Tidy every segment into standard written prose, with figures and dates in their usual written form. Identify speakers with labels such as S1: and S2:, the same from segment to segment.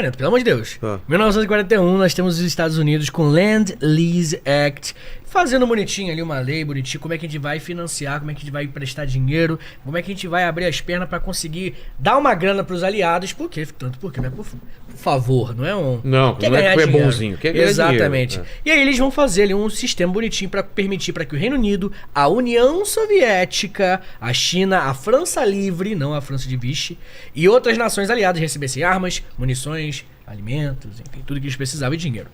S1: 1940, pelo amor de Deus. 1941, nós temos os Estados Unidos com Land Lease Act, fazendo bonitinho ali uma lei, bonitinho, como é que a gente vai financiar, como é que a gente vai emprestar dinheiro, como é que a gente vai abrir as pernas pra conseguir dar uma grana pros aliados, porque não é por favor, não é um...
S2: Não,
S1: quer
S2: não é que é
S1: dinheiro.
S2: bonzinho, quer ganhar
S1: Exatamente.
S2: dinheiro.
S1: E aí eles vão fazer ali um sistema bonitinho pra permitir para que o Reino Unido, a União Soviética, a China, a França Livre, não a França de Vichy, e outras nações aliadas recebessem armas, munições, alimentos, enfim, tudo que eles precisavam e dinheiro.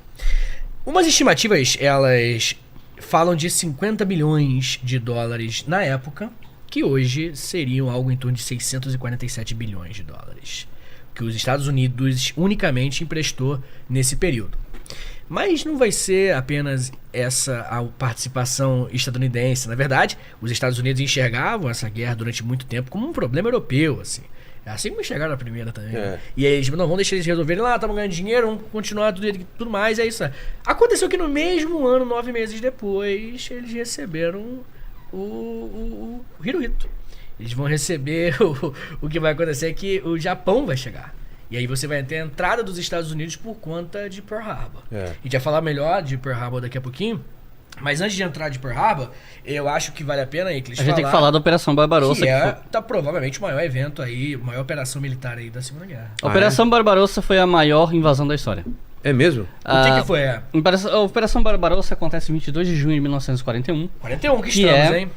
S1: Umas estimativas, elas falam de 50 bilhões de dólares na época, que hoje seriam algo em torno de 647 bilhões de dólares, que os Estados Unidos unicamente emprestou nesse período. Mas não vai ser apenas essa a participação estadunidense. Na verdade, os Estados Unidos enxergavam essa guerra durante muito tempo como um problema europeu, assim. É assim como enxergaram a primeira também. E aí eles não vão deixar eles resolverem lá, estamos ganhando dinheiro, vamos continuar tudo mais, é isso. Aconteceu que no mesmo ano, 9 meses depois, eles receberam o Hirohito. Eles vão receber o que vai acontecer é que o Japão vai chegar. E aí você vai ter a entrada dos Estados Unidos por conta de Pearl Harbor. A gente vai falar melhor de Pearl Harbor daqui a pouquinho. Mas antes de entrar de Pearl Harbor, eu acho que vale a pena aí que eles
S3: A gente tem que falar da Operação Barbarossa.
S1: Tá provavelmente o maior evento aí, a maior operação militar aí da Segunda Guerra.
S3: A Operação Barbarossa foi a maior invasão da história.
S2: É mesmo?
S1: O que foi?
S3: A Operação Barbarossa acontece em 22 de junho de 1941.
S1: 41 que estamos, hein?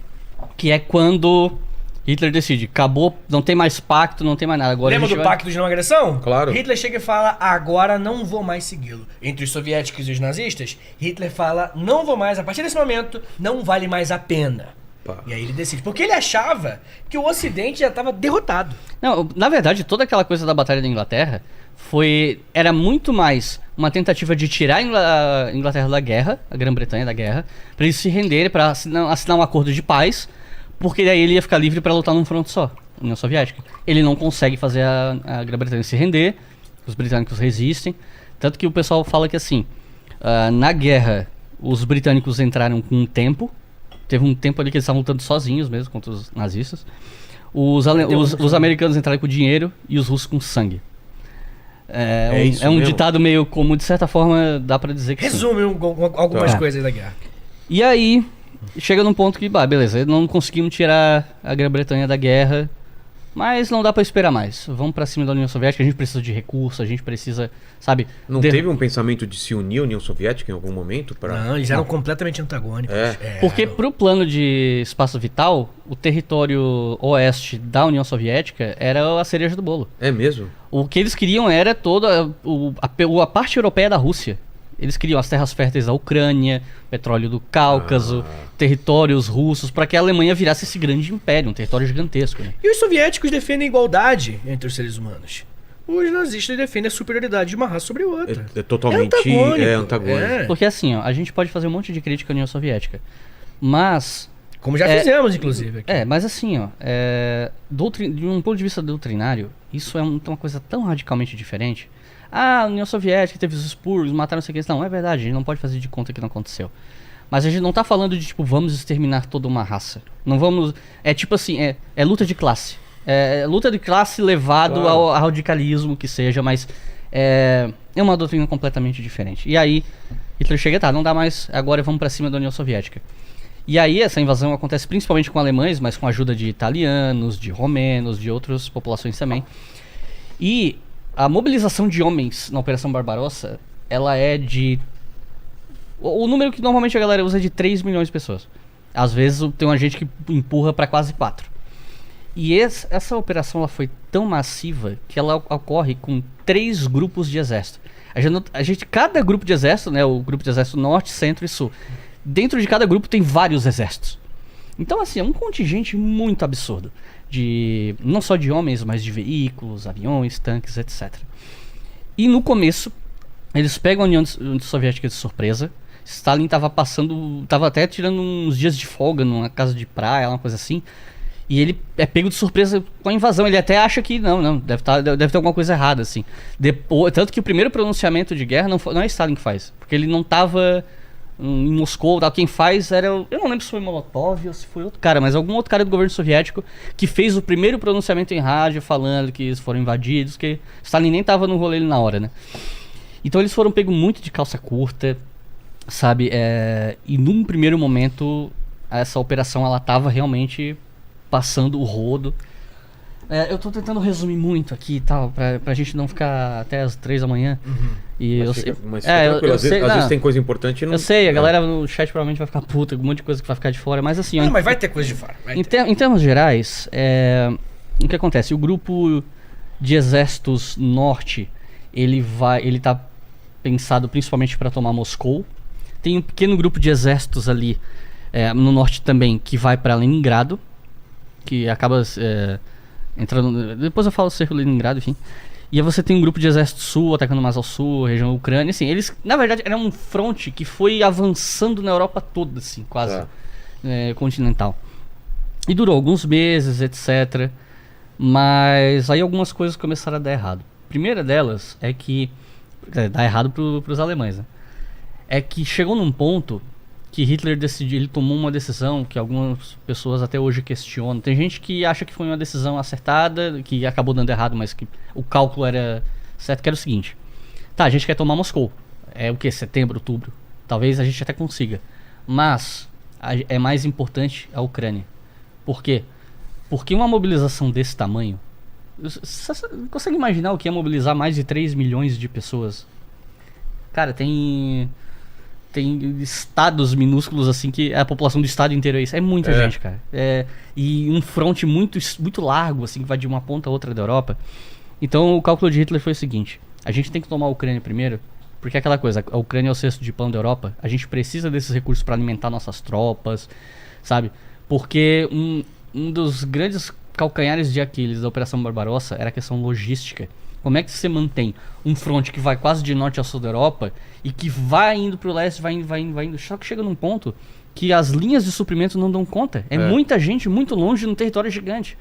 S3: Que é quando Hitler decide, acabou, não tem mais pacto, não tem mais nada. Agora
S1: lembra do pacto de não agressão?
S2: Claro.
S1: Hitler chega e fala, agora não vou mais segui-lo. Entre os soviéticos e os nazistas, Hitler fala, não vou mais, a partir desse momento, não vale mais a pena. E aí ele decide, porque ele achava que o Ocidente já estava derrotado.
S3: Não, na verdade, toda aquela coisa da Batalha da Inglaterra era muito mais uma tentativa de tirar a Inglaterra da guerra, a Grã-Bretanha da guerra, para eles se renderem, para assinar um acordo de paz, porque daí ele ia ficar livre para lutar num fronte só, União Soviética. Ele não consegue fazer a Grã-Bretanha se render, os britânicos resistem, tanto que o pessoal fala que assim, na guerra os britânicos entraram com um tempo, teve um tempo ali que eles estavam lutando sozinhos mesmo contra os nazistas, os americanos entraram com dinheiro e os russos com sangue. É um ditado meio comum, de certa forma dá pra dizer que
S1: resume algumas coisas da guerra.
S3: E aí chega num ponto que, beleza, não conseguimos tirar a Grã-Bretanha da guerra, mas não dá pra esperar mais. Vamos pra cima da União Soviética, a gente precisa de recursos, a gente precisa, sabe...
S2: Não teve um pensamento de se unir à União Soviética em algum momento?
S1: Não, eles eram completamente antagônicos.
S3: Porque pro plano de espaço vital, o território oeste da União Soviética era a cereja do bolo.
S2: É mesmo?
S3: O que eles queriam era toda a parte europeia da Rússia. Eles queriam as terras férteis da Ucrânia, petróleo do Cáucaso, territórios russos, para que a Alemanha virasse esse grande império, um território gigantesco. Né?
S1: E os soviéticos defendem a igualdade entre os seres humanos. Os nazistas defendem a superioridade de uma raça sobre outra.
S2: É totalmente antagônico.
S3: Porque assim, a gente pode fazer um monte de crítica à União Soviética, mas...
S1: Como já fizemos, inclusive. Aqui.
S3: Mas assim, de um ponto de vista doutrinário, isso é uma coisa tão radicalmente diferente. A União Soviética teve os expurgos, mataram não sei o que. Não, é verdade, a gente não pode fazer de conta que não aconteceu. Mas a gente não tá falando de, tipo, vamos exterminar toda uma raça. Não vamos... É tipo assim, é luta de classe. É luta de classe levado ao radicalismo que seja, mas é uma doutrina completamente diferente. E aí, Hitler chega, não dá mais, agora vamos pra cima da União Soviética. E aí essa invasão acontece principalmente com alemães, mas com a ajuda de italianos, de romenos, de outras populações também. E a mobilização de homens na Operação Barbarossa, ela é de... O número que normalmente a galera usa é de 3 milhões de pessoas. Às vezes tem uma gente que empurra para quase 4. E essa operação ela foi tão massiva que ela ocorre com 3 grupos de exército. Cada grupo de exército, né, o grupo de exército norte, centro e sul, dentro de cada grupo tem vários exércitos. Então assim, é um contingente muito absurdo. Não só de homens, mas de veículos, aviões, tanques, etc. E no começo, eles pegam a União Soviética de surpresa. Stalin tava até tirando uns dias de folga numa casa de praia, uma coisa assim. E ele é pego de surpresa com a invasão. Ele até acha que não, deve ter alguma coisa errada, assim. Tanto que o primeiro pronunciamento de guerra não é Stalin que faz. Porque ele não tava em Moscou, tal. Quem faz era, eu não lembro se foi Molotov ou se foi outro cara, mas algum outro cara do governo soviético que fez o primeiro pronunciamento em rádio falando que eles foram invadidos, que Stalin nem tava no rolê ali na hora, né? Então eles foram pegos muito de calça curta, sabe? E num primeiro momento essa operação ela tava realmente passando o rodo. Eu tô tentando resumir muito aqui e tal, pra gente não ficar até as 3 da manhã. E
S2: Mas
S3: eu
S2: fica,
S3: sei,
S2: mas fica tranquilo, às vezes tem coisa importante e não...
S3: eu sei, a galera no chat provavelmente vai ficar puta, um monte de coisa que vai ficar de fora, mas assim...
S1: Não, mas vai ter coisa de fora.
S3: Em termos gerais, o que acontece? O grupo de exércitos norte, ele tá pensado principalmente para tomar Moscou. Tem um pequeno grupo de exércitos ali no norte também, que vai para Leningrado, que acaba entrando... Depois eu falo do cerco de Leningrado, enfim. E aí você tem um grupo de exército sul, atacando mais ao sul, região Ucrânia, assim, eles, na verdade, era um fronte que foi avançando na Europa toda, assim, quase, continental. E durou alguns meses, etc. Mas aí algumas coisas começaram a dar errado. A primeira delas é que... dá errado pros alemães, né? É que chegou num ponto que Hitler decidiu, ele tomou uma decisão que algumas pessoas até hoje questionam. Tem gente que acha que foi uma decisão acertada, que acabou dando errado, mas que o cálculo era certo, que era o seguinte. Tá, a gente quer tomar Moscou. É o que? Setembro, outubro. Talvez a gente até consiga. Mas é mais importante a Ucrânia. Por quê? Porque uma mobilização desse tamanho... Você consegue imaginar o que é mobilizar mais de 3 milhões de pessoas? Cara, tem estados minúsculos assim que a população do estado inteiro é isso. É muita gente, cara. E um fronte muito, muito largo, assim, que vai de uma ponta a outra da Europa. Então o cálculo de Hitler foi o seguinte: a gente tem que tomar a Ucrânia primeiro, porque é aquela coisa, a Ucrânia é o cesto de pão da Europa. A gente precisa desses recursos para alimentar nossas tropas, sabe? Porque um dos grandes calcanhares de Aquiles da Operação Barbarossa era a questão logística. Como é que você mantém um fronte que vai quase de norte a sul da Europa e que vai indo pro leste, vai indo. Só que chega num ponto que as linhas de suprimento não dão conta. É muita gente muito longe num território gigante.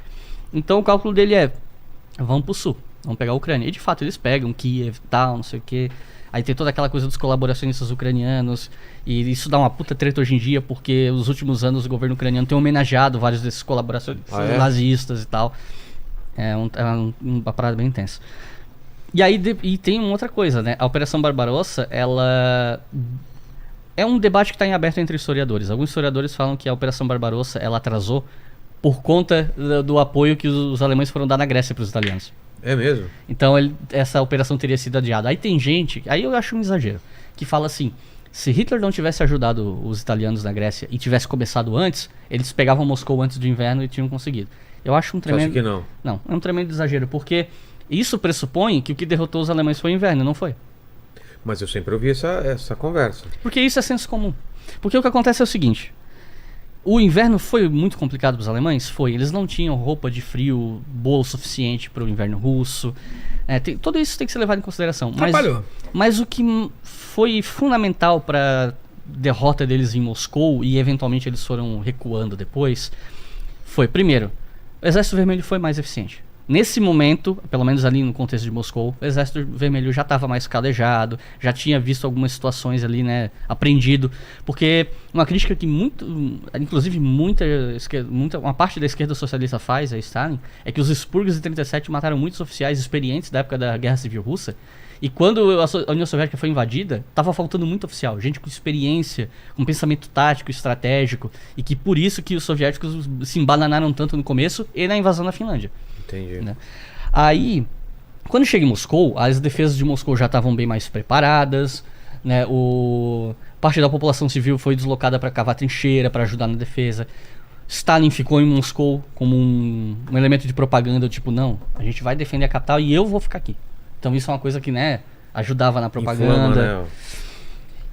S3: Então o cálculo dele vamos pro sul, vamos pegar a Ucrânia. E de fato eles pegam Kiev, tal, não sei o que. Aí tem toda aquela coisa dos colaboracionistas ucranianos. E isso dá uma puta treta hoje em dia, porque nos últimos anos o governo ucraniano tem homenageado vários desses colaboracionistas nazistas e tal. É uma parada bem intensa. E aí e tem uma outra coisa, né? A Operação Barbarossa, ela é um debate que está em aberto entre historiadores. Alguns historiadores falam que a Operação Barbarossa ela atrasou por conta do apoio que os alemães foram dar na Grécia para os italianos.
S2: É mesmo?
S3: Então essa operação teria sido adiada. Aí tem gente, aí eu acho um exagero, que fala assim: se Hitler não tivesse ajudado os italianos na Grécia e tivesse começado antes, eles pegavam Moscou antes do inverno e tinham conseguido. Eu acho um tremendo...
S2: Você acha que não?
S3: Não, é um tremendo exagero, porque isso pressupõe que o que derrotou os alemães foi o inverno, não foi?
S2: Mas eu sempre ouvi essa conversa.
S3: Porque isso é senso comum. Porque o que acontece é o seguinte: o inverno foi muito complicado para os alemães? Foi. Eles não tinham roupa de frio boa o suficiente para o inverno russo. Tudo isso tem que ser levado em consideração. Mas o que foi fundamental para derrota deles em Moscou, e eventualmente eles foram recuando depois, foi, primeiro, o Exército Vermelho foi mais eficiente. Nesse momento, pelo menos ali no contexto de Moscou, o Exército Vermelho já estava mais calejado, já tinha visto algumas situações ali, né, aprendido. Porque uma crítica que inclusive uma parte da esquerda socialista faz a Stalin, é que os expurgos em 37 mataram muitos oficiais experientes da época da Guerra Civil Russa. E quando a União Soviética foi invadida, estava faltando muito oficial, gente com experiência, com pensamento tático, estratégico, e que por isso que os soviéticos se embananaram tanto no começo e na invasão da Finlândia.
S2: Entendi.
S3: Né? Aí, quando chega em Moscou, as defesas de Moscou já estavam bem mais preparadas, né? Parte da população civil foi deslocada para cavar trincheira, para ajudar na defesa. Stalin ficou em Moscou como um elemento de propaganda, tipo, não, a gente vai defender a capital e eu vou ficar aqui. Então isso é uma coisa que, né, ajudava na propaganda.
S2: Inflama, né?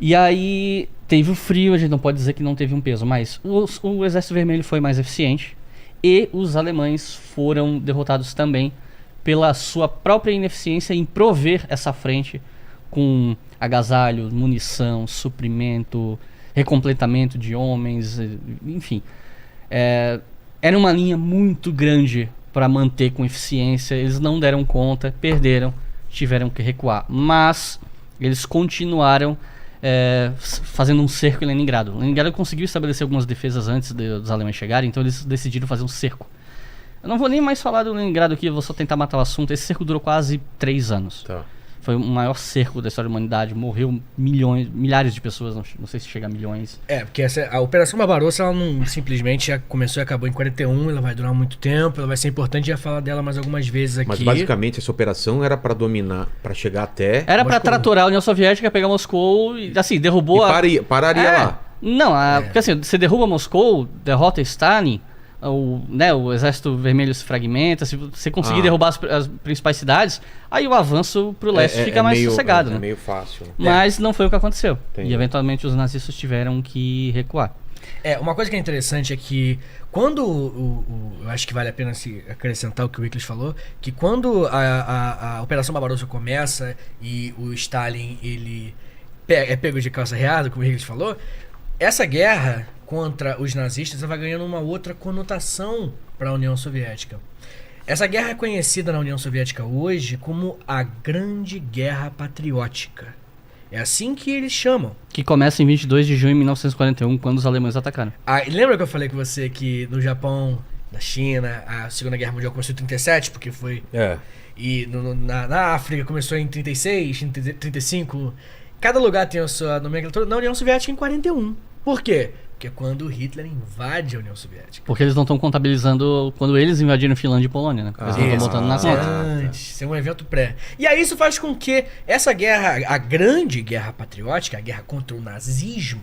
S3: E aí teve o frio, a gente não pode dizer que não teve um peso, mas o Exército Vermelho foi mais eficiente e os alemães foram derrotados também pela sua própria ineficiência em prover essa frente com agasalho, munição, suprimento, recompletamento de homens, enfim. Era uma linha muito grande para manter com eficiência, eles não deram conta, perderam, tiveram que recuar, mas eles continuaram fazendo um cerco em Leningrado. Leningrado conseguiu estabelecer algumas defesas antes dos alemães chegarem, então eles decidiram fazer um cerco. Eu não vou nem mais falar do Leningrado aqui, eu vou só tentar matar o assunto. Esse cerco durou quase 3 anos.
S2: Tá.
S3: Foi o maior cerco da história da humanidade. Morreu milhares de pessoas, não sei se chega a milhões.
S1: Porque a Operação Barbarossa, ela não simplesmente já começou e acabou em 41, ela vai durar muito tempo, ela vai ser importante, já falar dela mais algumas vezes aqui.
S2: Mas basicamente essa operação era pra dominar, pra chegar até...
S3: Era pra tratorar a União Soviética, pegar Moscou e, assim, derrubou
S2: pararia lá.
S3: Não, porque assim, você derruba Moscou, derrota Stalin, o Exército Vermelho se fragmenta, se você conseguir derrubar as principais cidades, aí o avanço pro leste fica mais sossegado, né?
S2: É meio fácil.
S3: Mas não foi o que aconteceu.
S2: Entendi.
S3: E eventualmente os nazistas tiveram que recuar.
S1: Uma coisa que é interessante é que quando eu acho que vale a pena se acrescentar o que o Wickles falou, que quando a Operação Barbarossa começa e o Stalin ele é pego de calça riada, como o Wickles falou, essa guerra contra os nazistas vai ganhando uma outra conotação para a União Soviética. Essa guerra é conhecida na União Soviética hoje como a Grande Guerra Patriótica. É assim que eles chamam.
S3: Que começa em 22 de junho de 1941, quando os alemães atacaram.
S1: Lembra que eu falei com você que no Japão, na China, a Segunda Guerra Mundial começou em 37, porque foi... E na África começou em 36, em 35. Cada lugar tem a sua nomenclatura. Na União Soviética em 41. Por quê? Porque é quando Hitler invade a União Soviética.
S3: Porque eles não estão contabilizando quando eles invadiram Finlândia e Polônia, né? Eles não estão botando na conta.
S1: Antes, isso é um evento pré. E aí isso faz com que essa guerra, a Grande Guerra Patriótica, a guerra contra o nazismo,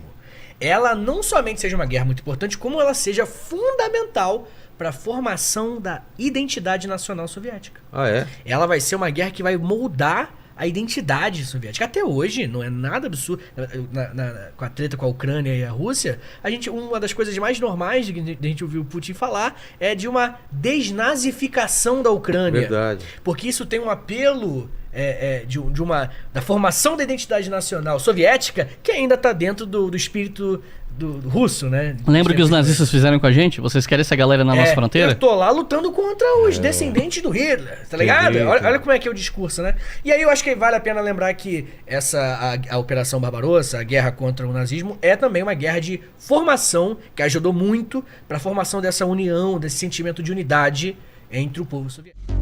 S1: ela não somente seja uma guerra muito importante, como ela seja fundamental para a formação da identidade nacional soviética. Ela vai ser uma guerra que vai moldar a identidade soviética. Até hoje, não é nada absurdo. Com a treta com a Ucrânia e a Rússia, uma das coisas mais normais de a gente ouvir o Putin falar é de uma desnazificação da Ucrânia.
S2: Verdade.
S1: Porque isso tem um apelo da formação da identidade nacional soviética que ainda está dentro do espírito do russo, né?
S3: Lembra que os nazistas fizeram com a gente? Vocês querem essa galera na nossa fronteira?
S1: Eu tô lá lutando contra os descendentes do Hitler, tá ligado? Olha como é que é o discurso, né? E aí eu acho que vale a pena lembrar que a Operação Barbarossa, a guerra contra o nazismo, é também uma guerra de formação que ajudou muito para a formação dessa união, desse sentimento de unidade entre o povo soviético.